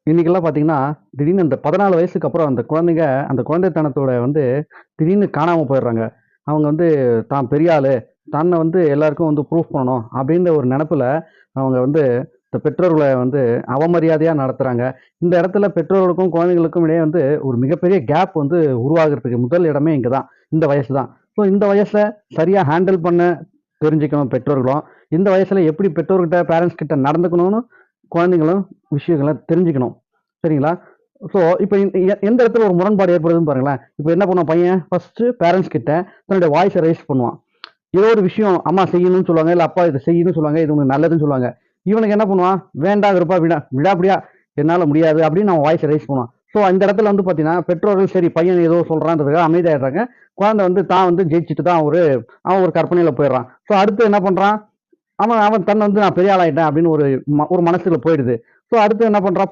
இன்னைக்கெல்லாம் பார்த்தீங்கன்னா, திடீர்னு அந்த 14 வயசுக்கு அப்புறம் அந்த குழந்தைங்க, அந்த குழந்தைத்தனத்தோட திடீர்னு காணாம போயிடுறாங்க. அவங்க தான் பெரிய ஆளு, தன்னை எல்லாருக்கும் ப்ரூஃப் பண்ணணும் அப்படின்ற ஒரு நெனப்புல, அவங்க இந்த பெற்றோர்கள அவமரியாதையா நடத்துறாங்க. இந்த இடத்துல பெற்றோர்களுக்கும், குழந்தைகளுக்கும் இடையே ஒரு மிகப்பெரிய கேப் உருவாகுறதுக்கு முதல் இடமே இங்க தான். இந்த வயசு தான். ஸோ இந்த வயசுல சரியா ஹேண்டில் பண்ண தெரிஞ்சுக்கணும் பெற்றோர்களும். இந்த வயசுல எப்படி பெற்றோர்கிட்ட, பேரண்ட்ஸ் கிட்ட நடந்துக்கணும்னு குழந்தைங்களும் விஷயங்கள தெரிஞ்சுக்கணும். சரிங்களா? ஸோ, இப்ப எந்த இடத்துல ஒரு முரண்பாடு ஏற்படுதுன்னு பாருங்களேன். இப்ப என்ன பண்ணுவான் பையன், ஃபர்ஸ்ட்டு பேரண்ட்ஸ் கிட்ட தன்னுடைய வாய்ஸ ரெய்ஸ் பண்ணுவான். ஏதோ ஒரு விஷயம் அம்மா செய்யணும்னு சொல்லுவாங்க, இல்ல அப்பா இத செய்யணும்னு சொல்லுவாங்க, இது உனக்கு நல்லதுன்னு சொல்லுவாங்க. இவனுக்கு என்ன பண்ணுவான், வேண்டாங்கிறப்ப விடாப்பிடியா என்னால முடியாது அப்படின்னு அவன் வாய்ஸ ரெய்ஸ் பண்ணுவான். ஸோ, இந்த இடத்துல பார்த்தீங்கன்னா, பெற்றோர்கள் சரி பையன் ஏதோ சொல்றான்றதுக்காக அமைதியாயிடுறாங்க. குழந்தை தான் ஜெயிச்சுட்டு தான் அவன் ஒரு கற்பனையில போயிடுறான். ஸோ, அடுத்து என்ன பண்றான், அவன் அவன் தன்னை நான் பெரிய ஆளாயிட்டேன் அப்படின்னு ஒரு மனசுல போயிடுது. ஸோ, அடுத்து என்ன பண்றான்